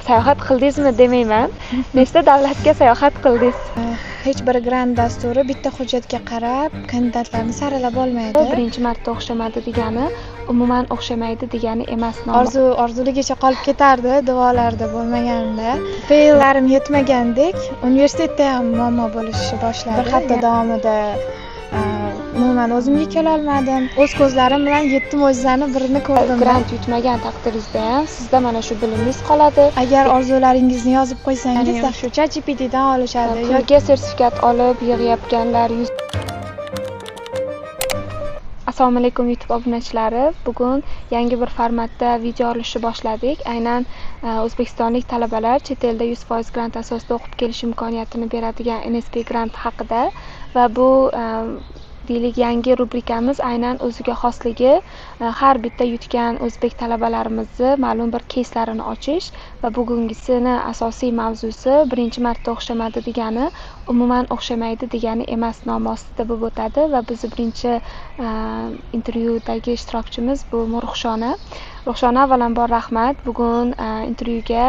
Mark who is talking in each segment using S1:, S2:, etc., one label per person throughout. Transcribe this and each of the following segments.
S1: sayohat qildingizmi demayman. Nechta davlatga sayohat qildingiz?
S2: Hech bir grant dasturi bitta hujjatga qarab kandidatlarni saralab olmaydi.
S1: Birinchi marta o'xshamadi degani umuman o'xshamaydi degani emas.
S2: Orzuligicha qolib ketardi duolarda bo'lmaganida. Feyllarim yetmagandek universitetda ham muammo bo'lishni boshladi. Bir hafta davomida umuman o'zimga kela olmadim. O'z ko'zlarim bilan 7 mo'jizani birini ko'rdim.
S1: Grant yutmagan taqdiringizda ham sizda mana shu bilimingiz qoladi.
S2: Agar orzularingizni yozib qo'ysangiz, shu ChatGPTdan olishadi
S1: yoki sertifikat olib yig'ayotganlar. Assalomu alaykum YouTube obunachilari. Bugun yangi bir formatda video olishni boshladik. Aynan o'zbekistonlik talabalar chet elda 100% grant asosida o'qib kelish imkoniyatini beradigan NSP grant haqida va bu deylik yangi rubrikamiz aynan o'ziga xosligi har bitta yutgan o'zbek talabalarimizni ma'lum bir кейslarini ochish va bugungisini asosiy mavzusi birinchi marta o'xshamadi degani umuman o'xshamaydi degani emas nomi ostida bo'lib o'tadi va bizni birinchi intervyudagi ishtirokchimiz bu Ruxshona. Ruxshona, avvalambor rahmat. Bugun intervyuga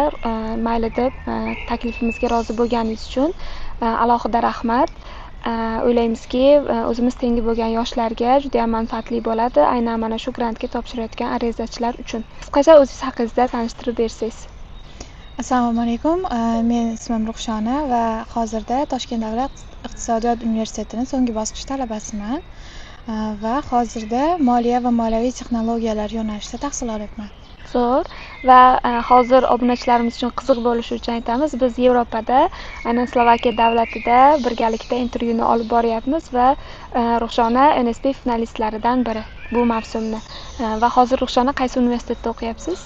S1: mayli deb taklifimizga rozi bo'lganingiz uchun alohida rahmat. O'ylaymizki, o'zimiz tengi bo'lgan yoshlarga juda ham manfaatli bo'ladi, aynan mana shu grantga topshirayotgan arizachilar uchun. Qisqacha o'zingiz haqingizda tanishtirib bersangiz.
S2: Assalomu alaykum. Men ismim Ruxshona va hozirda Toshkent davlat iqtisodiyot universitetining so'nggi bosqich talabasiman va hozirda moliya va moliyaviy texnologiyalar yo'nalishida tahsil olyapman.
S1: Zo'r. Va hozir obunachilarimiz uchun qiziq bo'lishi uchun aytamiz, biz Yevropada, aynan Slovakiya davlatida birgalikda intervyuni olib boryapmiz va Ruxshona NSP finalistlaridan biri bu mavsumni. Va hozir Ruxshona qaysi universitetda o'qiyapsiz?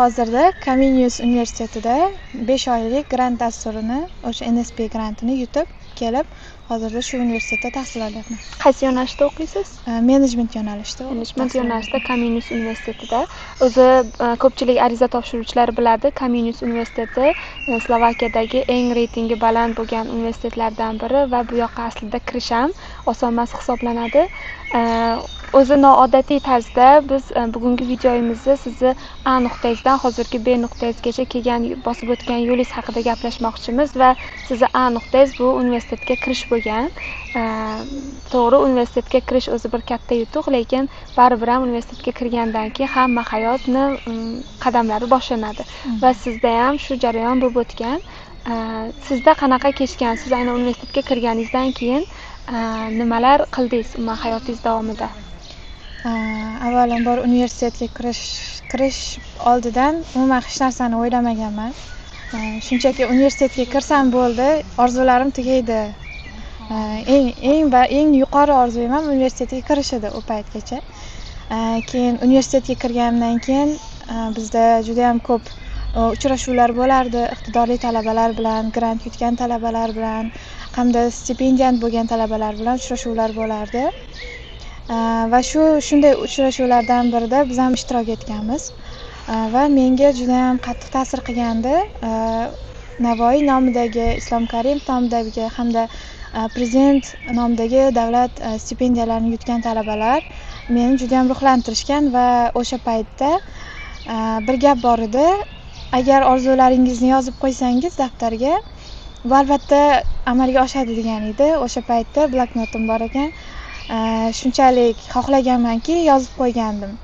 S2: Hozirda Comenius universitetida 5 oylik grant dasturini, o'sha NSP grantini yutib kelib, hozirda shu universitetda tahsil olyapman.
S1: Qaysi yo'nalishda o'qiysiz?
S2: Menejment yo'nalishida.
S1: Menejment yo'nalishida Comenius universitetida. O'zi ko'pchilik ariza topshiruvchilar biladi, Comenius universiteti Slovakiyadagi eng reytingi baland bo'lgan universitetlardan biri va bu yoqqa aslida kirish ham oson emas hisoblanadi. O'zi noodatiy tarzda biz bugungi videoyimizni sizni A nuqtangizdan hozirgi B nuqtangizgacha kelgan bosib o'tgan yo'lingiz haqida gaplashmoqchimiz va sizni A nuqtangiz bu universitetga kirish bo'lgan. To'g'ri, universitetga kirish o'zi bir katta yutuq, lekin baribir ham universitetga kirgandan keyin hamma hayotni qadamlari boshlanadi va sizda ham shu jarayon bo'lib o'tgan. Sizda qanaqa kechgan? Siz aynan universitetga kirganingizdan keyin nimalar qildingiz umuman hayotingiz davomida?
S2: Avvalambor universitetga kirish oldidan umuman hech narsani o'ylamaganman. Shunchaki universitetga kirsam bo'ldi, orzularim tugaydi. Eng yuqori orzuyim ham universitetga kirish edi u paytgacha. Keyin universitetga kirganimdan keyin bizda juda ham ko'p uchrashuvlar bo'lardi, iqtidorli talabalar bilan, grant yutgan talabalar bilan, hamda stipendiyant bo'lgan talabalar bilan uchrashuvlar bo'lardi. Va shunday uchrashuvlardan birida biz ham ishtirok etganmiz va menga juda ham qattiq ta'sir qilgandi. Navoiy nomidagi, Islom Karimov nomidagi hamda prezident nomidagi davlat stipendiyalarini yutgan talabalar meni juda ham ruhlantirishgan va o'sha paytda bir gap bor edi. Agar orzularingizni yozib qo'ysangiz daftarga, bu albatta amalga oshadi degan edi. O'sha paytda bloknotim bor ekan. Shunchalik xohlaganmanki, yozib qo'ygandim.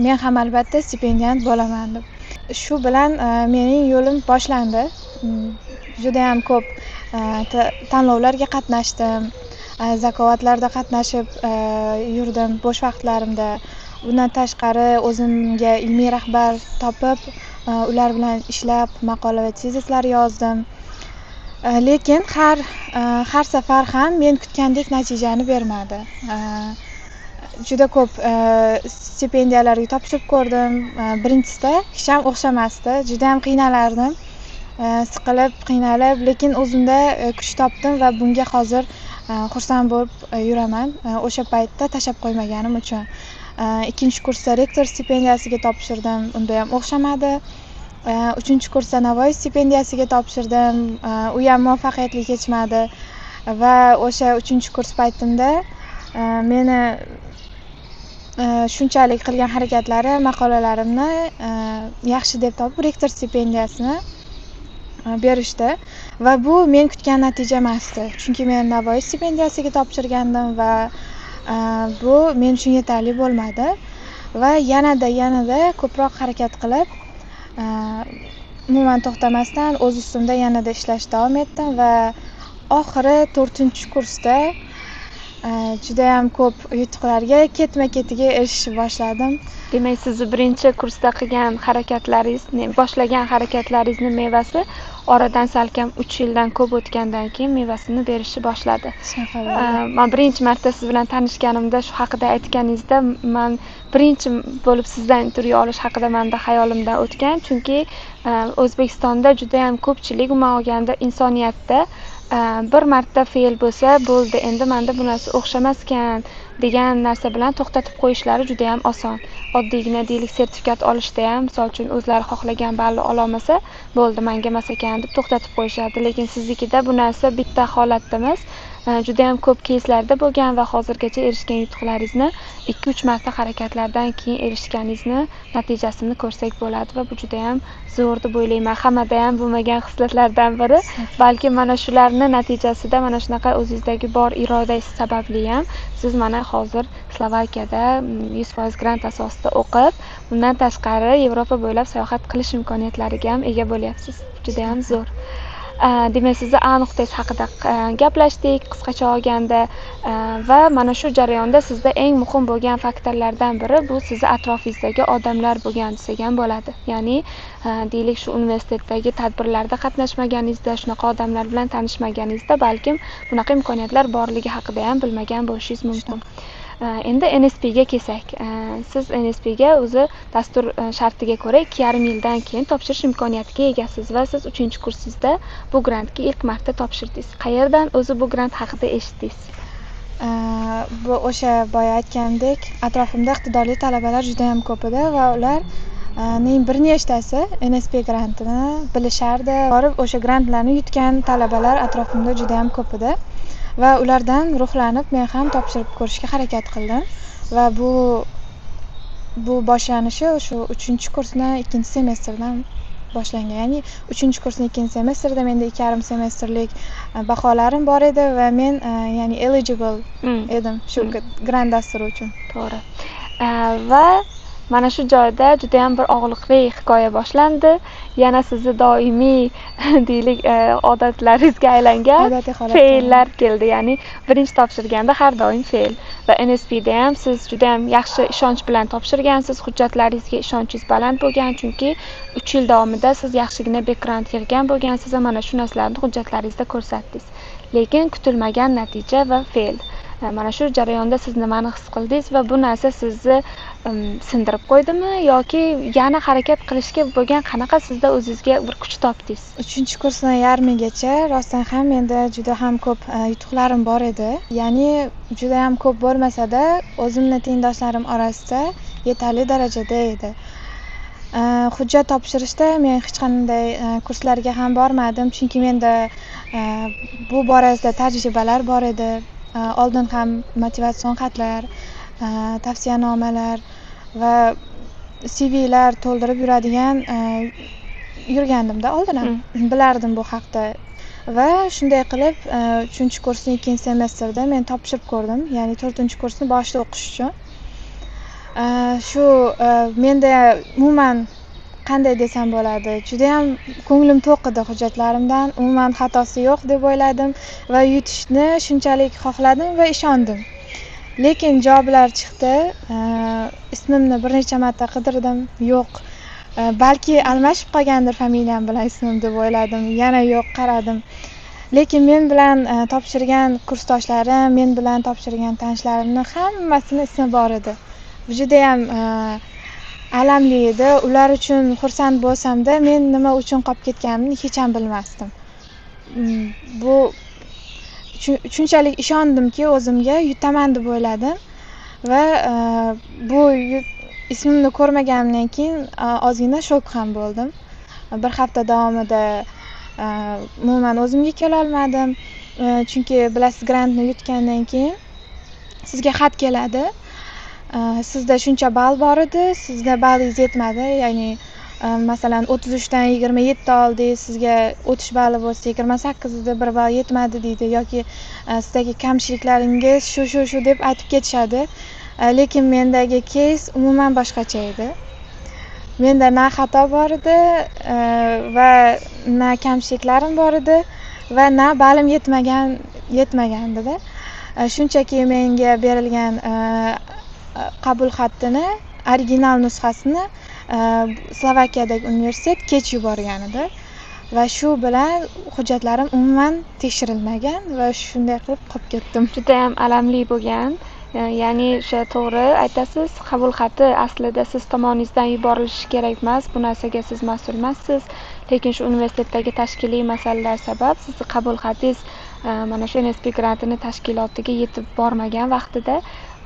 S2: Men ham albatta stipendiyant bo'laman deb. Shu bilan mening yo'lim boshlandi. Juda ham ko'p tanlovlarga qatnashdim. Zakovatlarda qatnashib yurdim bo'sh vaqtlarimda. Bundan tashqari o'zimga ilmiy rahbar topib, ular bilan ishlab, maqola va tezislar yozdim. Lekin har safar ham men kutgandek natijani bermadi. Juda ko'p stipendiyalarga topshirib ko'rdim. Birinchisida hech ham o'xshamasdi. Juda ham qiynalardim. Siqilib, qiynalib, lekin o'zimda kuch topdim va bunga hozir xursand bo'lib yuraman. O'sha paytda tashlab qo'ymaganim uchun. Ikkinchi kursda rektor stipendiyasiga topshirdim. Unda ham o'xshamadi. 3-kursda Navoiy stipendiyasiga topshirdim. U ham muvaffaqiyatli kechmadi va o'sha 3-kurs paytimda meni shunchalik qilgan harakatlari, maqolalarimni yaxshi deb topib rektor stipendiyasini berishdi va bu men kutgan natija emasdi, chunki men Navoiy stipendiyasiga topshirgandim va bu men uchun yetarli bo'lmadi va yanada ko'proq harakat qilib, umuman to'xtamasdan o'z ustimda yanada ishlashda davom etdim va oxiri 4-kursda judayam ko'p yutuqlarga ketma-ketiga erishib boshladim.
S1: Demak, sizni birinchi kursda qilgan harakatlaringiz, boshlagan harakatlaringizni mevasi oradan salkam 3 yildan ko'p o'tgandan keyin mevasini berishni boshladi. Men birinchi marta siz bilan tanishganimda shu haqida aytganingizda, men birinchi bo'lib sizdan intervyu olish haqida menda hayolimdan o'tgan, chunki O'zbekistonda juda ham ko'pchilik umuman olganda insoniyatda bir marta fe'l bo'lsa bo'ldi, endi menda bu narsa o'xshamas ekan degan narsa bilan to'xtatib qo'yishlari juda ham oson. Oddiygina deylik sertifikat olishda ham, misol uchun o'zlari xohlagan balli ola olmasa, bo'ldi, menga emas ekan deb to'xtatib qo'yishadi. Lekin siznikida bu narsa bitta holatda emas, juda ham ko'p keyslarda bo'lgan va hozirgacha erishgan yutuqlaringizni 2-3 marta harakatlardan keyin erishganingizni natijasini ko'rsak bo'ladi va bu juda ham zo'r deb o'ylayman. Hammada ham bo'lmagan xislatlardan biri, balki mana shularning natijasida, mana shunaqa o'zingizdagi bor irodangiz sababli ham siz mana hozir Slovakiyada 100% grant asosida o'qib, bundan tashqari Yevropa bo'ylab sayohat qilish imkoniyatlariga ham ega bo'lyapsiz. Juda ham zo'r. Demak, sizni A nuqtangiz haqida gaplashdik qisqacha olganda va mana shu jarayonda sizda eng muhim bo'lgan faktorlardan biri bu sizni atrofingizdagi odamlar bo'lgan desak ham bo'ladi. Ya'ni deylik shu universitetdagi tadbirlarda qatnashmaganingizda, shunaqa odamlar bilan tanishmaganingizda balkim bunaqa imkoniyatlar borligi haqida ham bilmagan bo'lishingiz mumkin. Endi NSP ga kelsak, siz NSP ga o'zi dastur shartiga ko'ra 2,5 yildan keyin topshirish imkoniyatiga egasiz va siz 3-kursingizda bu grantga ilk marta topshirdingiz. Qayerdan o'zi bu grant haqida eshitdingiz?
S2: Bu o'sha boya aytgandek, atrofimda iqtidorli talabalar juda ham ko'p edi va ular bir nechtasi NSP grantini bilishardi. Borib o'sha grantlarni yutgan talabalar atrofimda juda ham ko'p edi. Va ulardan ruhlanib men ham topshirib ko'rishga harakat qildim va bu boshlanishi shu 3-kursni 2-semestrdan boshlangan. Ya'ni 3-kursning 2-semestrida menda 2,5 semestrlik baholarim bor edi va men ya'ni eligible edim shu grant dasturi uchun.
S1: To'g'ri. Va mana shu joyda juda ham bir og'liqli hikoya boshlandi. Yana sizni doimiy deylik odatlaringizga aylangan fe'llar keldi. Ya'ni birinchi topshirganda har doim fe'l va NSP da ham siz juda ham yaxshi ishonch bilan topshirgansiz, hujjatlaringizga ishonchingiz baland bo'lgan, chunki 3 yil davomida siz yaxshigina background yig'gan bo'lgansiz va mana shu narsalarni hujjatlaringizda ko'rsatdingiz. Lekin kutilmagan natija va fe'l. Mana shu jarayonda siz nimani his qildingiz va bu narsa sizni sindirib qo'ydimi yoki yana harakat qilishga bo'lgan qanaqa sizda o'zingizga bir kuch topdingiz?
S2: 3-kursning yarmigacha rostdan ham menda juda ham ko'p yutuqlarim bor edi. Ya'ni juda ham ko'p bo'lmasa-da, o'zimning tengdoshlarim orasida yetarli darajada edi. Hujjat topshirishda men hech qanday kurslarga ham bormadim, chunki menda bu borasida tajribalar bor edi. Oldin ham motivatsion xatlar, tavsiyanomalar va CVlar to'ldirib yurgandimda oldin ham bilardim bu haqda va shunday qilib 3-kursning 2-semestrida men topshirib ko'rdim, ya'ni 4-kursni boshida o'qish uchun. Shu menda umuman qanday desam bo'ladi, juda ham ko'nglim to'q edi hujjatlarimdan, umuman xatosi yo'q deb o'yladim va yutishni shunchalik xohladim va ishondim. Lekin javoblar chiqdi. Ismimni bir necha marta qidirdim, yo'q. Balki almashib qolgandir familiyam bilan ismim deb o'yladim. Yana yo'q, qaradim. Lekin men bilan topshirgan kursdoshlarim, men bilan topshirgan tanishlarimning hammasini ismi bor edi. Bu juda ham alamli edi. Ular uchun xursand bo'lsam-da, men nima uchun qolib ketganimni hech ham bilmasdim. Bu shunchalik ishondimki o'zimga, yutaman deb o'yladim va bu ismimni ko'rmaganimdan keyin ozgina shok ham bo'ldim. Bir hafta davomida umuman o'zimga kela olmadim, chunki bilasiz, grantni yutgandan keyin sizga xat keladi. Sizda shuncha ball bor edi, sizda ballingiz yetmadi, ya'ni masalan 33 dan 27 oldingiz, sizga o'tish balli bo'lsa 28 edi, bir ball yetmadi deydi yoki sizdagi kamchiliklaringiz shu deb aytib ketishadi. Lekin mendagi keys umuman boshqacha edi. Menda na xato bor edi va na kamchiliklarim bor edi va na balim yetmagandida. Shunchaki menga berilgan qabul xatini original nusxasini Slovakiyadagi universitet kech yuborgan edi va shu bilan hujjatlarim umuman tekshirilmagan va shunday qilib qolib ketdim.
S1: Juda ham alamli bo'lgan. Ya'ni o'sha to'g'ri aytasiz, qabul xati aslida siz tomoningizdan yuborilishi kerak emas, bu narsaga siz mas'ul emassiz. Lekin shu universitetdagi tashkiliy masalalar sabab sizni qabul xatingiz mana shu NSP grantini tashkilotiga yetib bormagan vaqtida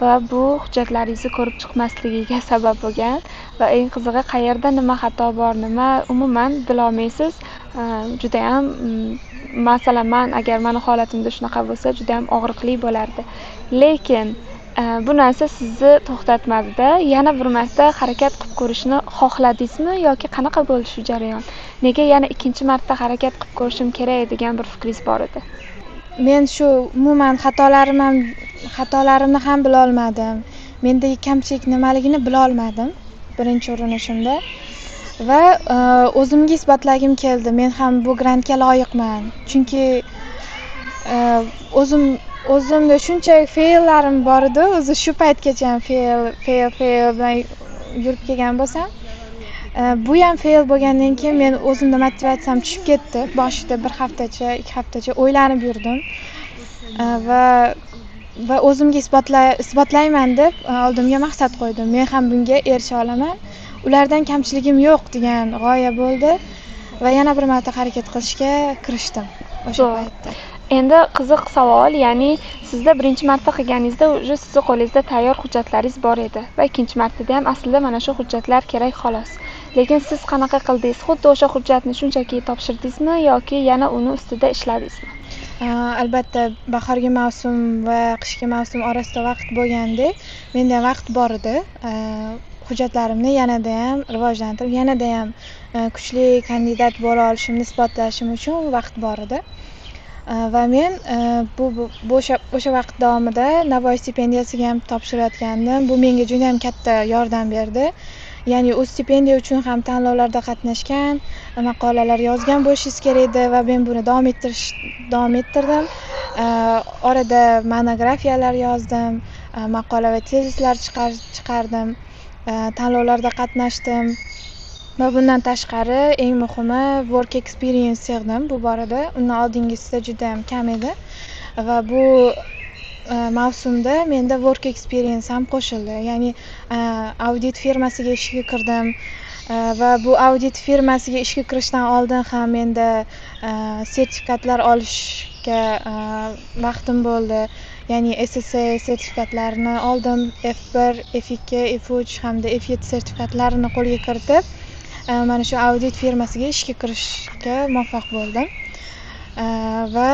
S1: va bu hujjatlaringizni ko'rib chiqmasligiga sabab bo'lgan va eng qizig'i qayerda nima xato bor, nima umuman bilolmaysiz. Juda ham masalan agar meni holatimda shunaqa bo'lsa juda ham og'riqli bo'lardi. Lekin bu narsa sizni to'xtatmadi-da. Yana bir marta harakat qilib ko'rishni xohladingizmi yoki qanaqa bo'ldi shu jarayon? Nega yana ikkinchi marta harakat qilib ko'rishim kerak degan bir fikringiz bor edi?
S2: Men shu umuman xatolarimni ham bila olmadim. Mendagi kamchilik nimaligini bila olmadim birinchi urinishimda va o'zimga isbotlagim keldi. Men ham bu grantga loyiqman. Chunki o'zimda shuncha feillarim bor edi. O'zi shu paytgacha ham fail bilan yurib kelgan bo'lsam, bu ham fail bo'lgandan keyin men o'zimda motivatsiyam tushib ketdi. Boshida bir haftacha, 2 haftacha o'ylanib yurdim va o'zimga isbotlayman deb oldimga maqsad qo'ydim. Men ham bunga erisha olaman. Ulardan kamchiligim yo'q degan g'oya bo'ldi va yana bir marta harakat qilishga kirishdim o'sha paytda.
S1: Endi qiziq savol, ya'ni sizda birinchi marta qilganingizda o'sha sizning qo'lingizda tayyor hujjatlaringiz bor edi va ikkinchi martada ham aslida mana shu hujjatlar kerak xolos. Lekin siz qanaqa qildingiz? Xuddi o'sha hujjatni shunchaki topshirdingizmi yoki yana uni ustida ishladingizmi?
S2: Albatta bahorgi mavsum va qishki mavsum orasida vaqt bo'lganda menda vaqt bor edi. Hujjatlarimni yanada ham rivojlantirib, yanada ham kuchli kandidat bo'la olishimni isbotlashim uchun vaqt bor edi. Va men o'sha vaqt davomida Navoiy stipendiyasiga ham topshirayotgandim. Bu menga juda ham katta yordam berdi. Ya'ni o'z stipendiya uchun ham tanlovlarda qatnashgan, maqolalar yozgan bo'lishingiz kerak edi va men buni davom ettirdim. Orada monografiyalar yozdim, maqola va tezislar chiqardim, tanlovlarda qatnashdim. Va bundan tashqari eng muhimi work experience yig'dim bu borada. Undan oldingisida juda ham kam edi va bu mavsumda menda work experience ham qo'shildi. Ya'ni audit firmasiga ishga kirdim va bu audit firmasiga ishga kirishdan oldin ham menda sertifikatlar olishga vaqtim bo'ldi. Ya'ni SSA sertifikatlarini oldim. F1, F2, F3 hamda F7 sertifikatlarini qo'lga kiritib mana shu audit firmasiga ishga kirishga muvaffaq bo'ldim. Va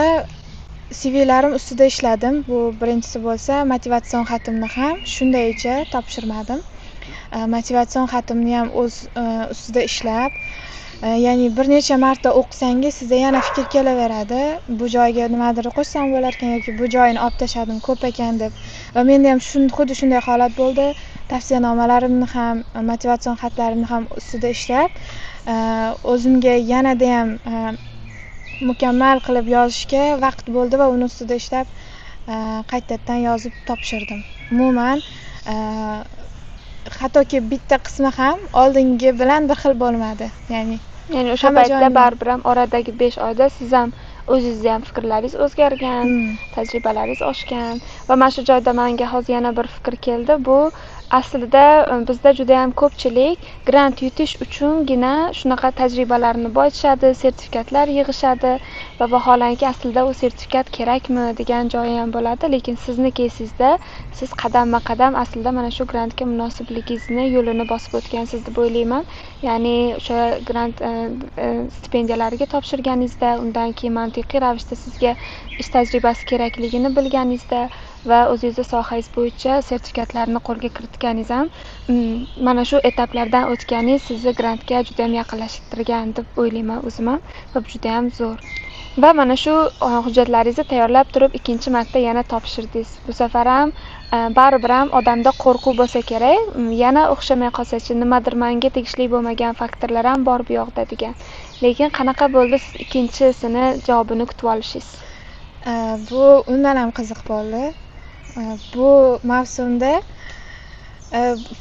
S2: CVlarim ustida ishladim. Bu birinchisi bo'lsa, motivatsion xatimni ham shundaycha topshirmadim. Motivatsion xatimni ham o'z ustida ishlab, ya'ni bir necha marta o'qisangiz sizga yana fikr kelaveradi. Bu joyga nimadir qo'shsam bo'lar ekan yoki bu joyini olib tashladim ko'p ekan deb. Va menda ham xuddi shunday holat bo'ldi. Tavsiyanomalarimni ham, motivatsion xatlarimni ham ustida ishlab, o'zimga yanada ham mukammal qilib yozishga vaqt bo'ldi va uni ustida ishlab qaytadan yozib topshirdim. Umuman hattoki bitta qismi ham oldingi bilan bir xil bo'lmadi. Ya'ni
S1: o'sha paytda baribir ham oradagi 5 oyda siz ham o'zingizda ham fikrlaringiz o'zgargan, tajribalaringiz oshgan va mana shu joyda menga hozir yana bir fikr keldi. Bu aslida bizda juda ham ko'pchilik grant yutish uchungina shunaqa tajribalarni boyitishadi, sertifikatlar yig'ishadi va vaholanki aslida u sertifikat kerakmi degan joyi ham bo'ladi. Lekin sizni keysingizda siz qadamma-qadam aslida mana shu grantga munosabligingizni yo'lini bosib o'tgansiz deb o'ylayman. Ya'ni o'sha grant stipendiyalariga topshirganingizda, undan keyin mantiqiy ravishda sizga ish tajribasi kerakligini bilganingizda va o'zingizni sohangiz bo'yicha sertifikatlarni qo'lga kiritganingiz ham mana shu etaplardan o'tganingiz sizni grantga juda ham yaqinlashtirgan deb o'ylayman o'zim ham va bu juda ham zo'r. Va mana shu hujjatlaringizni tayyorlab turib ikkinchi marta yana topshirdingiz. Bu safar ham baribir ham odamda qo'rquv bo'lsa kerak, yana o'xshamay qolsa-chi, nimadir menga tegishli bo'lmagan faktorlar ham bor bu yoqda degan. Lekin qanaqa bo'ldi siz ikkinchisini javobini kutib olishingiz?
S2: Bu undan ham qiziq bo'ldi. Bu mavsumda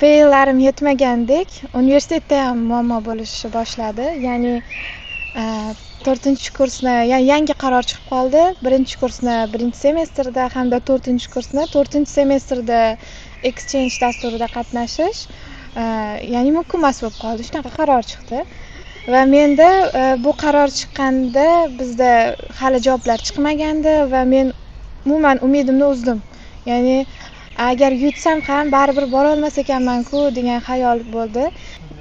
S2: feillarim yetmagandek universitetda ham muammo bo'lishni boshladi. Ya'ni 4-kursni yangi qaror chiqib qoldi. 1-kursni 1-semestrda hamda 4-kursni 4-semestrda exchange dasturida qatnashish ya'ni mumkin emas bo'lib qoldi. Shunaqa qaror chiqdi. Va menda bu qaror chiqqanda bizda hali javoblar chiqmagandi va men umuman umidimni uzdim. Ya'ni agar yutsam ham baribir bora olmas ekanman-ku degan xayol bo'ldi.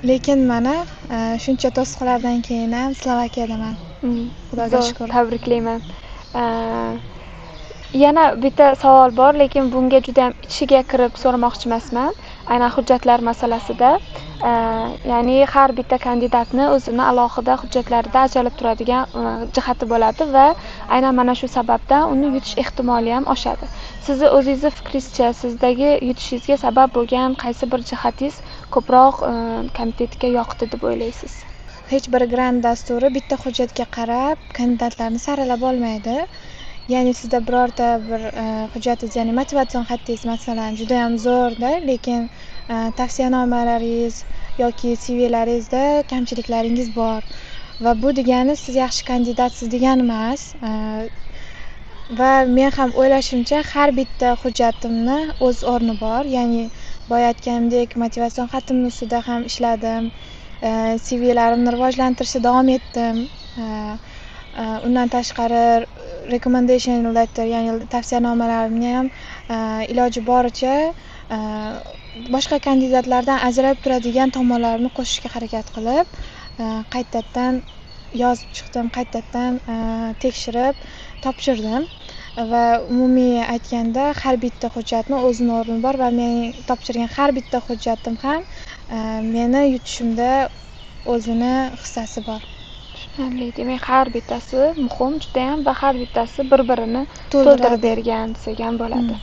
S2: Lekin mana shuncha to'siqlardan keyin ham Slovakiyadaman. Xudoga shukr.
S1: Tabriklayman. Yana bitta savol bor, lekin bunga juda ham ichiga kirib so'ramoqchi emasman. Aynan hujjatlar masalasida, ya'ni har bitta kandidatni o'zini alohida hujjatlarida ajralib turadigan jihati bo'ladi va aynan mana shu sababdan uni yutish ehtimoli ham oshadi. Sizni o'zingizni fikringizcha, sizdagi yutishingizga sabab bo'lgan qaysi bir jihatingiz ko'proq komitetga yoqdi deb o'ylaysiz?
S2: Hech bir grant dasturi bitta hujjatga qarab kandidatlarni saralab olmaydi. Ya'ni sizda birorta bir hujjatingiz, ya'ni motivatsion xatingiz masalan juda ham zo'rda, lekin tavsiyanomalaringiz yoki CVlaringizda kamchiliklaringiz bor va bu degani siz yaxshi kandidatsiz degani emas. Va men ham o'ylashimcha har bitta hujjatimni o'z o'rni bor. Ya'ni boya aytganimdek motivatsion xatimni ustida ham ishladim. CVlarimni rivojlantirishda davom etdim. Undan tashqari recommendation letter, ya'ni tavsiyanomalarimni ham iloji boricha boshqa kandidatlardan ajralib turadigan tomonlarini qo'shishga harakat qilib, qaytadan yozib chiqdim, qaytadan tekshirib topshirdim va umumiy aytganda har bitta hujjatni o'zini o'rni bor va men topshirgan har bitta hujjatim ham meni yutishimda o'zini hissasi bor.
S1: Demak, har bittasi muhim juda ham va har bittasi bir-birini to'ldirib bergan desak ham bo'ladi.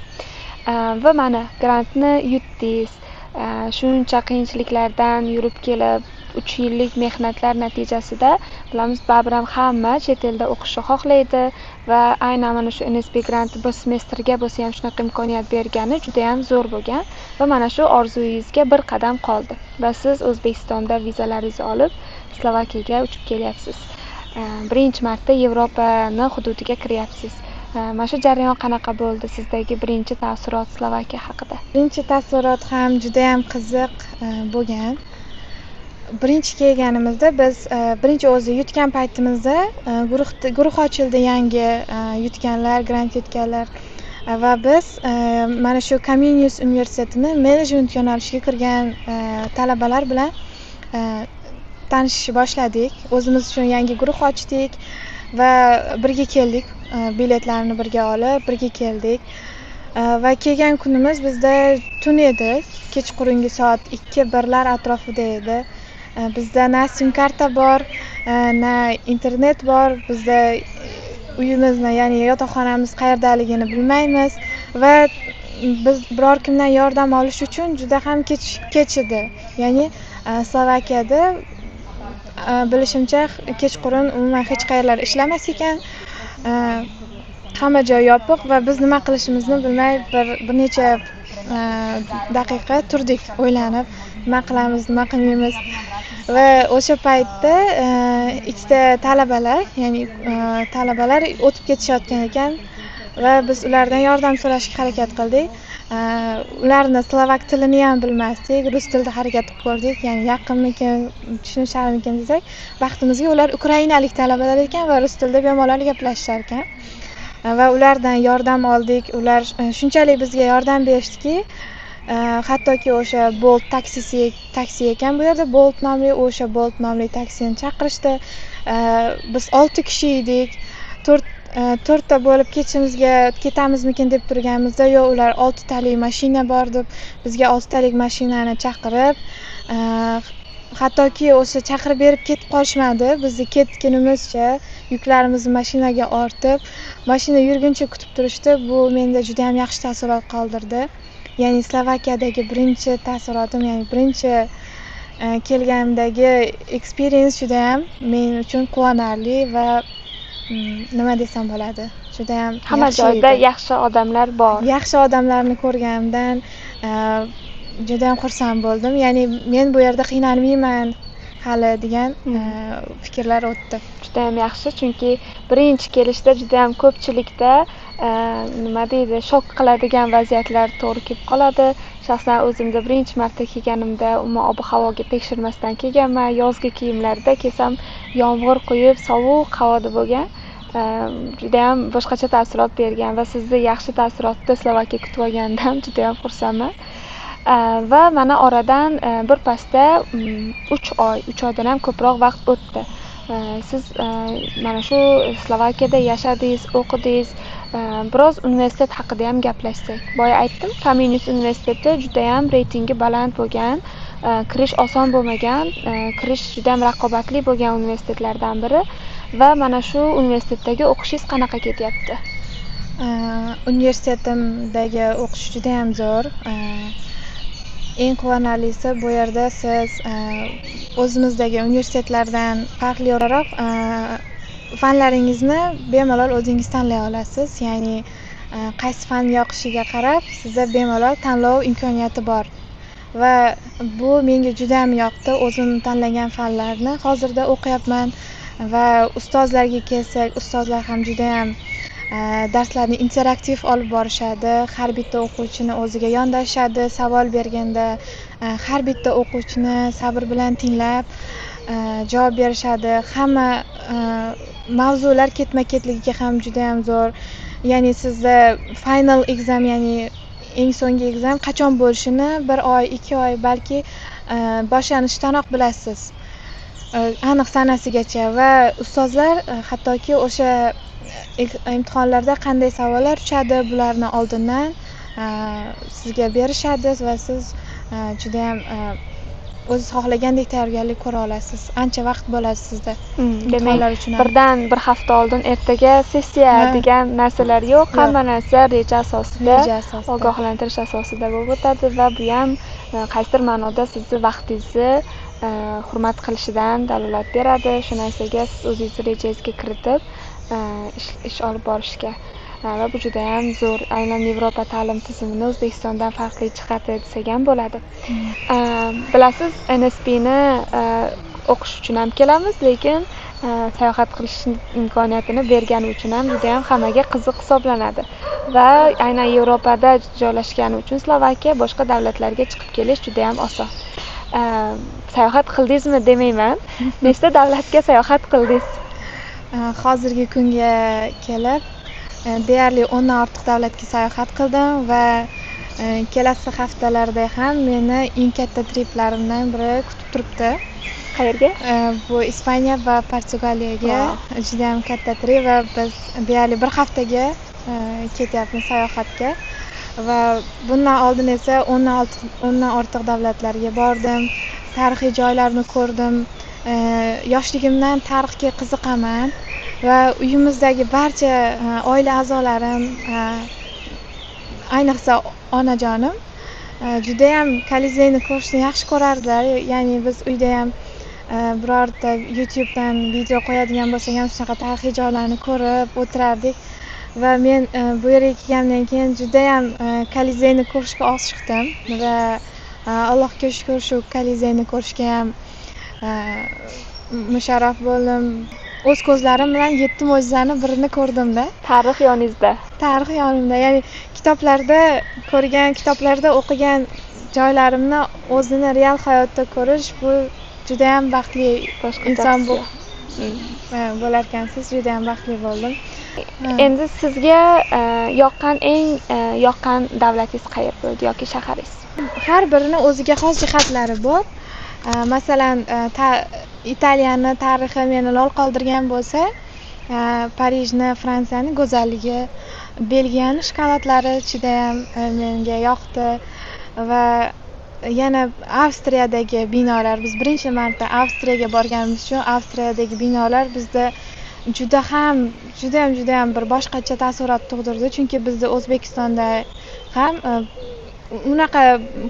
S1: Va mana grantni yutdingiz. Shuncha qiyinchiliklardan yurib kelib 3 yillik mehnatlar natijasida bilamiz, baribir ham hamma chet elda o'qishni xohlaydi va aynan mana shu NSP granti bir semestrga bo'lsa ham shunaqa imkoniyat bergani juda ham zo'r bo'lgan va mana shu orzuyingizga bir qadam qoldi va siz O'zbekistonda vizalaringizni olib Slovakiyaga uchib kelyapsiz. Birinchi marta Yevropani hududiga kiryapsiz. Mana shu jarayon qanaqa bo'ldi? Sizdagi birinchi taassurot Slovakiya haqida?
S2: Birinchi taassurot ham juda ham qiziq bo'lgan. Birinchi kelganimizda biz birinchi o'zi yutgan paytimizda guruh ochildi, yangi yutganlar, grant yutganlar va biz mana shu Comenius universitetini menejment yo'nalishiga kirgan talabalar bilan tanishishni boshladik. O'zimiz uchun yangi guruh ochdik va birga keldik. Biletlarni birga olib, birga keldik. Va kelgan kunimiz bizda tun edi. Kechqurungi soat 2-1lar atrofida edi. Bizda na sim karta bor, na internet bor. Bizda uyimizni, ya'ni yotoqxonamiz qayerdaligini bilmaymiz va biz biror kimdan yordam olish uchun juda ham kech edi. Ya'ni Slovakiyada bilishimcha kechqurun umuman hech qayerlar ishlamas ekan. Hamma joy yopiq va biz nima qilishimizni bilmay bir necha daqiqa turdik o'ylanib, nima qilamiz, nima qilmaymiz. Va o'sha paytda ikkita talabalar o'tib ketishayotgan ekan va biz ulardan yordam so'rashga harakat qildik. Ularni slovak tilini ham bilmasdik, rus tilida harakat qilib ko'rdik. Ya'ni yaqinmikan, tushunisharmikan desak, baxtimizga ular ukrainalik talabalar ekan va rus tilida bemalol gaplashishar ekan. Va ulardan yordam oldik. Ular shunchalik bizga yordam berishdiki, hattoki o'sha Bolt taksi ekan bu yerda, Bolt nomli o'sha Bolt nomli taksini chaqirishdi. Biz 6 kishi edik. 4ta bo'lib ketamizmikin deb turganimizda yo'q, ular 6talik mashina bor deb bizga 6talik mashinani chaqirib, hattoki o'sha chaqirib berib ketib qolishmadi. Bizni ketgunimizcha yuklarimizni mashinaga ortib, mashina yurguncha kutib turishdi. Bu menda juda ham yaxshi taassurot qoldirdi. Ya'ni Slovakiyadagi birinchi taassurotim, ya'ni birinchi kelganimdagi experience juda ham men uchun quvonarli va nima desam bo'ladi, juda ham
S1: hamma joyda yaxshi odamlar bor.
S2: Yaxshi odamlarni ko'rganimdan juda ham xursand bo'ldim. Ya'ni men bu yerda qiynalmayman hali degan fikrlar o'tdi.
S1: Juda ham yaxshi, chunki birinchi kelishda juda ham ko'pchilikda nima deydi, shok qiladigan vaziyatlar to'g'ri kelib qoladi. Shaxsan o'zimda birinchi marta kelganimda umuman ob-havoga tekshirmasdan kelganman. Yozgi kiyimlarda kelsam yomg'ir quyib, sovuq havoda bo'lgan. Juda ham boshqacha taassurot bergan va sizni yaxshi taassurotda Slovakiya kutib olganidan juda ham xursandman. Va mana oradan birpasda 3 oydan ham ko'proq vaqt o'tdi. Siz mana shu Slovakiyada yashadingiz, o'qidingiz. Biroz universitet haqida ham gaplashsak. Boya aytdim, Comenius universiteti juda ham reytingi baland bo'lgan, kirish oson bo'lmagan, kirish juda ham raqobatli bo'lgan universitetlardan biri. Va mana shu universitetdagi o'qishingiz qanaqa ketyapti?
S2: Universitetimdagi o'qish juda ham zo'r. Eng quvonarlisi bu yerda siz o'zimizdagi universitetlardan farqli o'laroq fanlaringizni bemalol o'zingiz tanlay olasiz. Ya'ni qaysi fan yoqishiga qarab sizda bemalol tanlov imkoniyati bor. Va bu menga juda ham yoqdi. O'zim tanlagan fanlarni hozirda o'qiyapman. Va ustozlarga kelsak, ustozlar ham juda ham darslarni interaktiv olib borishadi. Har bitta o'quvchini o'ziga yondashadi, savol berganda har bitta o'quvchini sabr bilan tinglab javob berishadi. Hamma mavzular ketma-ketligiga ham juda ham zo'r. Ya'ni sizda final exam, ya'ni eng so'nggi exam qachon bo'lishini 1 oy, 2 oy balki boshlanishdanoq bilasiz. Aniq sanasigacha va ustozlar hattoki o'sha imtihonlarda qanday savollar tushadi, bularni oldindan sizga berishadi va siz juda ham o'zingiz xohlagandek tayyorgarlik ko'ra olasiz. Ancha vaqt bo'ladi sizda.
S1: Demak, birdan bir hafta oldin ertaga sessiya degan narsalar yo'q. Hamma narsa reja asosida, ogohlantirish asosida bo'lib o'tadi va bu ham qaysidir ma'noda sizni vaqtingizni hurmat qilishidan dalolat beradi. Shu narsaga siz o'zingizni rejangizga kiritib ish olib borishga. Va bu juda ham zo'r. Aynan Yevropa ta'lim tizimini O'zbekistondan farqli jihati desak ham bo'ladi. Bilasiz, NSP ni o'qish uchun ham kelamiz, lekin sayohat qilish imkoniyatini bergani uchun ham juda ham hammaga qiziq hisoblanadi. Va aynan Yevropada joylashgani uchun Slovakiya boshqa davlatlarga chiqib kelish juda ham oson. Sayohat qildingizmi demayman. Nechta davlatga sayohat qildingiz?
S2: Hozirgi kunga kelib deyarli 10 dan ortiq davlatga sayohat qildim va kelasi haftalarda ham meni eng katta triplarimdan biri kutib turibdi.
S1: Qayerga?
S2: Bu Ispaniya va Portugaliyaga juda ham katta trip va biz deyarli 1 haftaga ketyapmiz sayohatga. Va bundan oldin esa 10 dan ortiq davlatlarga bordim, tarixiy joylarni ko'rdim. Yoshligimdan tarixga qiziqaman va uyimizdagi barcha oila a'zolarim, ayniqsa onajonim juda ham Kolizeyni ko'rishni yaxshi ko'rardilar. Ya'ni biz uyda ham birorta YouTubedan video qo'yadigan bo'lsak ham shunaqa tarixiy joylarni ko'rib o'tirardik. Va men bu yerga kelgandan keyin juda ham Kolizeyni ko'rishga oshiqdim va Allohga shukr, shu Kolizeyni ko'rishga ham musharraf bo'ldim. O'z ko'zlarim bilan 7 mo'jizani birini ko'rdim-da.
S1: Tarix yoningizda.
S2: Tarix yonimda. Ya'ni kitoblarda ko'rgan, kitoblarda o'qigan joylarimni o'zini real hayotda ko'rish, bu juda ham baxtli inson bo'larkansiz. Juda ham baxtli bo'ldim.
S1: Endi sizga eng yoqqan davlatingiz qayer bo'ldi yoki shaharingiz?
S2: Har birini o'ziga xos jihatlari bor. Masalan, Italiyani tarixi meni lol qoldirgan bo'lsa, Parijni, Fransiyani go'zalligi, Belgiyani shokoladlari judayam menga yoqdi va yana Avstriyadagi binolar, biz birinchi marta Avstriyaga borganimiz uchun Avstriyadagi binolar bizda judayam bir boshqacha taassurot tug'dirdi, chunki bizda O'zbekistonda ham unaqa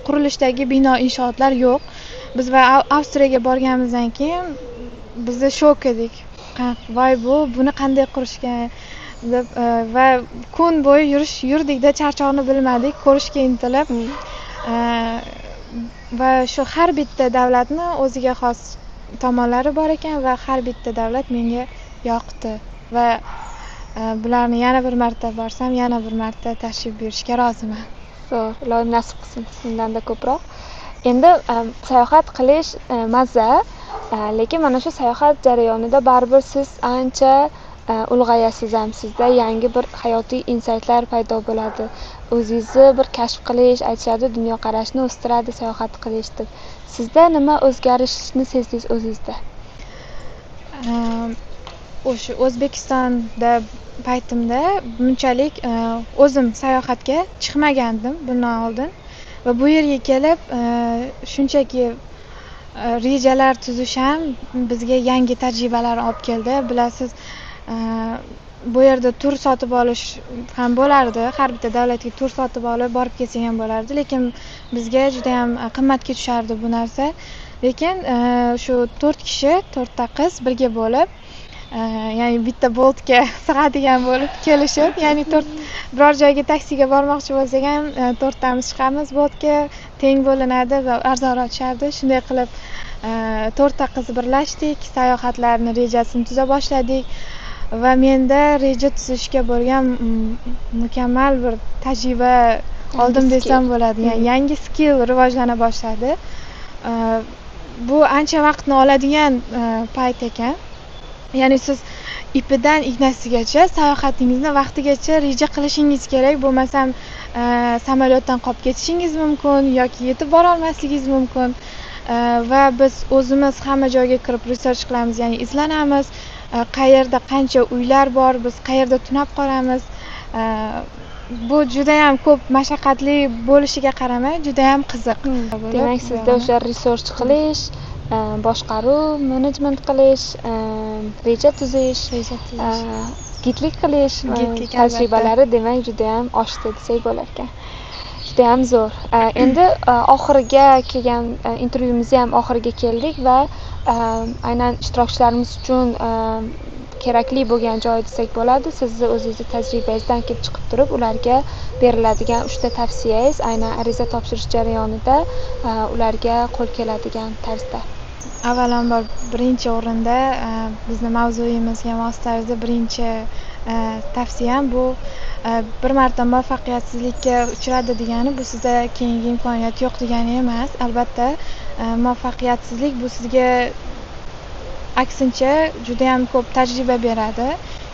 S2: qurilishdagi bino inshootlar yo'q. Biz va Avstriyaga borganimizdan keyin biz shok edik. Voy, buni qanday qurishgan deb va kun bo'yi yurdikda charchoqni bilmadik, ko'rishga intilib va shu har bitta davlatni o'ziga xos tomonlari bor ekan va har bitta davlat menga yoqdi va bularni yana bir marta borsam, yana bir marta tashrif buyurishga roziman.
S1: Zo'r, Ilohim nasib qilsin sizdan-da ko'proq. Endi sayohat qilish mazza, lekin mana shu sayohat jarayonida baribir siz ancha ulg'ayasiz ham, sizda yangi bir hayotiy insaytlar paydo bo'ladi. O'zingizni bir kashf qilish, aytishadi, dunyoqarashni o'stiradi sayohat qilish deb. Sizda nima o'zgarishni sezdingiz o'zingizda?
S2: O'sha O'zbekistonda paytimda bunchalik o'zim sayohatga chiqmagandim bundan oldin va bu yerga kelib shunchaki rejalar tuzish ham bizga yangi tajribalar olib keldi. Bilasiz, bu yerda tur sotib olish ham bo'lardi, har bitta davlatga tur sotib olib borib kelsang ham bo'lardi, lekin bizga juda ham qimmatga tushardi bu narsa. Lekin shu 4 kishi, 4 ta qiz birga bo'lib, ya'ni bitta Boltga sig'adigan bo'lib kelishib, ya'ni biror joyga taksiga bormoqchi bo'lsak ham 4 tamiz chiqamiz, Boltga teng bo'linadi va arzonroq tushardi. Shunday qilib 4 ta qiz birlashdik, sayohatlarni rejasini tuza boshladik va menda reja tuzishga bo'lgan mukammal bir tajriba oldim desam bo'ladi. Ya'ni yangi skill rivojlana boshladi. Bu ancha vaqtni oladigan payt ekan. Ya'ni siz ipidan ignasigacha sayohatingizni vaqtigacha reja qilishingiz kerak. Bo'lmasam samolyotdan qolib ketishingiz mumkin yoki yetib bora olmasligingiz mumkin. Va biz o'zimiz hamma joyga kirib research qilamiz, ya'ni izlanamiz. Qayerda qancha uylar bor, biz qayerda tunab qolamiz. Bu juda ham ko'p mashaqqatli bo'lishiga qaramay, juda ham qiziq.
S1: Demak, sizda o'sha research qilish, boshqaruv, menejment qilish, reja tuzish, gidlik qilish tajribalari demak juda ham oshdi desak bo'lar ekan. Juda ham zo'r. Endi oxiriga kelgan intervyuimizni ham oxiriga keldik va aynan ishtirokchilarimiz uchun kerakli bo'lgan joy desak bo'ladi. Sizni o'zingizning tajribangizdan kelib chiqib turib, ularga beriladigan 3 ta tavsiyangiz aynan ariza topshirish jarayonida ularga qo'l keladigan tarzda.
S2: Avvalambor birinchi o'rinda bizning mavzuyimizga mos tarzda birinchi tavsiyam bu bir marta muvaffaqiyatsizlikka uchradi degani bu sizda keyingi imkoniyat yo'q degani emas. Albatta, muvaffaqiyatsizlik bu sizga aksincha juda ham ko'p tajriba beradi.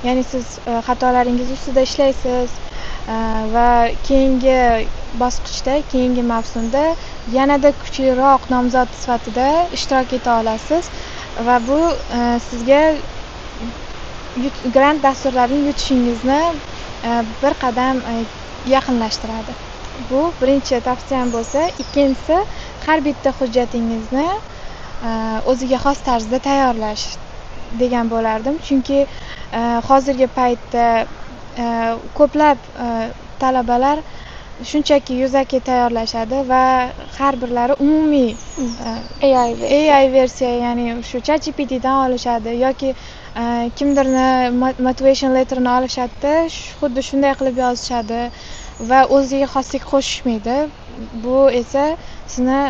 S2: Ya'ni siz xatolaringiz ustida ishlaysiz va keyingi bosqichda, keyingi mavsumda yanada kuchliroq nomzod sifatida ishtirok eta olasiz va bu sizga grant dasturlarini yutishingizni bir qadam yaqinlashtiradi. Bu birinchi tavsiyam bo'lsa, ikkinchisi har bitta hujjatingizni o'ziga xos tarzda tayyorlash degan bo'lardim. Chunki hozirgi paytda ko'plab talabalar shunchaki yuzaki tayyorlashadi va har birlari umumiy AI versiya, ya'ni shu ChatGPTdan olishadi yoki kimdirni motivation letterini olishadi, xuddi shunday qilib yozishadi va o'ziga xoslik qo'shishmaydi. Bu esa sizni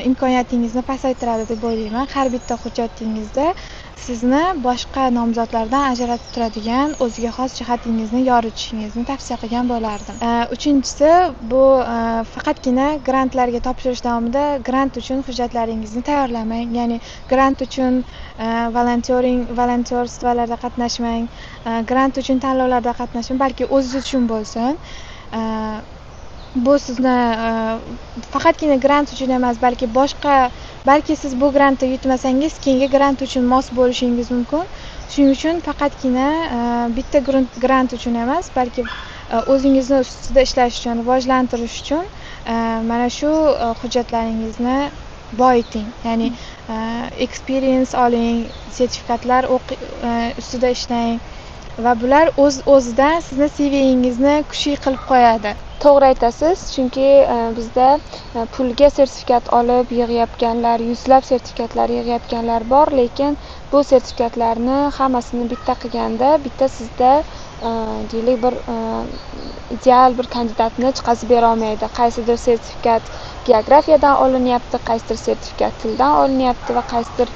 S2: imkoniyatingizni pasaytiradi deb o'ylayman. Har bitta hujjatingizda sizni boshqa nomzodlardan ajratib turadigan o'ziga xos jihatingizni yoritishingizni tavsiya qilgan bo'lardim. Uchinchisi, bu faqatgina grantlarga topshirish davomida grant uchun hujjatlaringizni tayyorlamang. Ya'ni grant uchun volonterstvalarda qatnashmang, grant uchun tanlovlarda qatnashmang, balki o'zingiz uchun bo'lsin. Bu sizni faqatgina grant uchun emas, balki siz bu grantni yutmasangiz keyingi grant uchun mos bo'lishingiz mumkin. Shuning uchun faqatgina bitta grant uchun emas, balki o'zingizni ustida ishlash uchun, rivojlantirish uchun mana shu hujjatlaringizni boyiting. Ya'ni experience oling, sertifikatlar ustida ishlang va bular o'z-o'zidan sizni CV'ingizni kuchli qilib qo'yadi.
S1: To'g'ri aytasiz, chunki bizda pulga sertifikat olib yig'ayotganlar, yuzlab sertifikatlar yig'ayotganlar bor, lekin bu sertifikatlarni hammasini bitta qilganda, bitta sizda deylik bir ideal bir kandidatni chiqazib bera olmaydi. Qaysidir sertifikat geografiyadan olinyapti, qaysidir sertifikat tildan olinyapti va qaysidir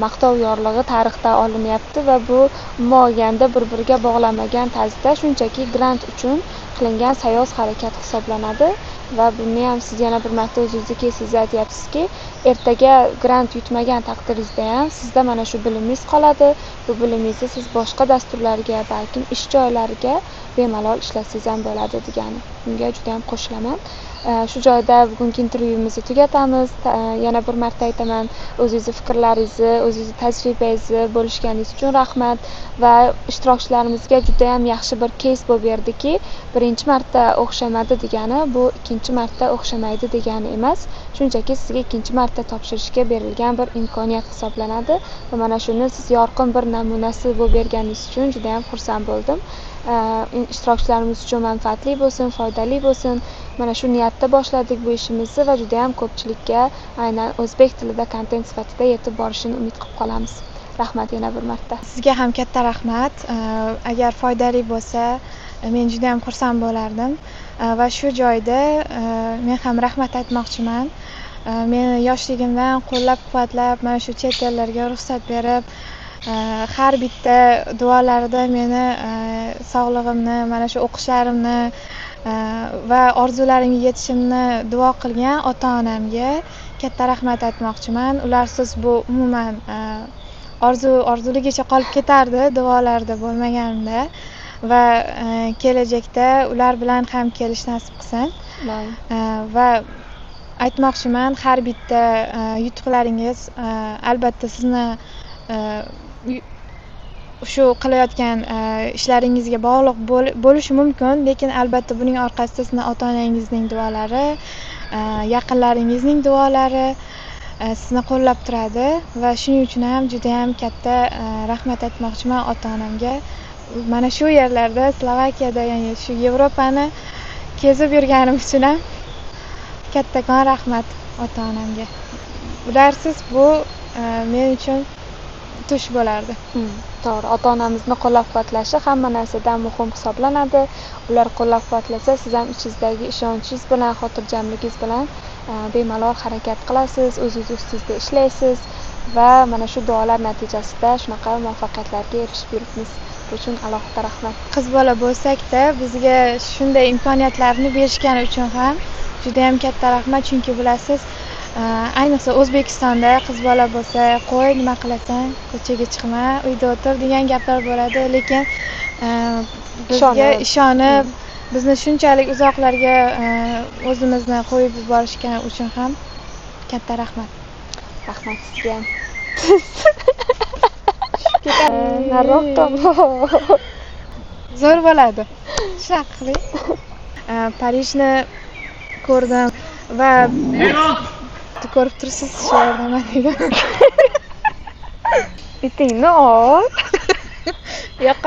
S1: maqtov yorlig'i tarixdan olinyapti va bu umuman olganda bir-biriga bog'lanmagan tarzda shunchaki grant uchun qilingan sayoz harakat hisoblanadi va buni ham siz yana bir marta o'zingizga kelsangiz aytyapsizki, ertaga grant yutmagan taqdiringizda ham sizda mana shu bilimingiz qoladi. Bu bilimingizni siz boshqa dasturlarga, balkim ish joylariga bemalol ishlatsangiz ham bo'ladi degani. Bunga juda ham qo'shilaman. Shu joyda bugungi intervyuimizni tugatamiz. Yana bir marta aytaman, o'zingizning fikrlaringizni, o'zingizning tajribangizni bo'lishganingiz uchun rahmat va ishtirokchilarimizga juda ham yaxshi bir keys bo'lib berdiki, birinchi marta o'xshamadi degani bu ikkinchi marta o'xshamaydi degani emas. Shunchaki sizga ikkinchi marta topshirishga berilgan bir imkoniyat hisoblanadi va mana shuni siz yorqin bir namunasi bo'lib berganingiz uchun juda ham xursand bo'ldim. Ishtirokchilarimiz uchun manfaatli bo'lsin, foydali bo'lsin. Mana shu niyatda boshladik bu ishimizni va juda ham ko'pchilikka aynan o'zbek tilida kontent sifatida yetib borishini umid qilib qolamiz. Rahmat yana bir marta.
S2: Sizga ham katta rahmat. Agar foydali bo'lsa, men juda ham xursand bo'lardim. Va shu joyda men ham rahmat aytmoqchiman. Meni yoshligimdan qo'llab-quvvatlab, mana shu chet ellarga ruxsat berib, har bitta duolarida meni sog'lig'imni, mana shu o'qishlarimni va orzularimga yetishimni duo qilgan ota-onamga katta rahmat aytmoqchiman. Ularsiz bu umuman orzuligicha qolib ketardi, duolarda bo'lmaganimda va kelajakda ular bilan ham kelish nasib qilsin. Va aytmoqchiman, har bitta yutuqlaringiz albatta sizni shu qilayotgan ishlaringizga bog'liq bo'lishi mumkin, lekin albatta buning orqasida sizni ota-onangizning duolari, yaqinlaringizning duolari sizni qo'llab turadi va shuning uchun ham juda ham katta rahmat aytmoqchiman ota-onamga. Mana shu yerlarda, Slovakiyada, ya'ni shu Yevropani kezib yurganim uchun ham kattakon rahmat ota-onamga. Ularsiz bu men uchun tush bo'lardi.
S1: To'g'ri, ota-onamizni qo'llab-quvvatlashi hamma narsadan muhim hisoblanadi. Ular qo'llab-quvvatlasa, siz ham ichingizdagi ishonchingiz bilan, xotirjamligingiz bilan bemalol harakat qilasiz, o'zingiz ustingizda ishlaysiz va mana shu duolar natijasida shunaqa muvaffaqiyatlarga erishib yuribmiz. Bu uchun alohida rahmat.
S2: Qiz bola bo'lsak-da, bizga shunday imkoniyatlarni berishgani uchun ham juda ham katta rahmat, chunki bilasiz, ayniqsa O'zbekistonda qiz bola bo'lsa, qo'y, nima qilasan, ko'chaga chiqma, uyda o'tir degan gaplar bo'ladi, lekin bizga ishonib, bizni shunchalik uzoqlarga o'zimizni qo'yib yuborishgani uchun ham katta rahmat.
S1: Rahmat sizga ham. Nariroqqa
S2: zo'r bo'ladi. Shunaqa qiling. Parijni ko'rdim va ko'rib tursiz shu yerda mana.
S1: Itingni ol.
S2: Yo'q.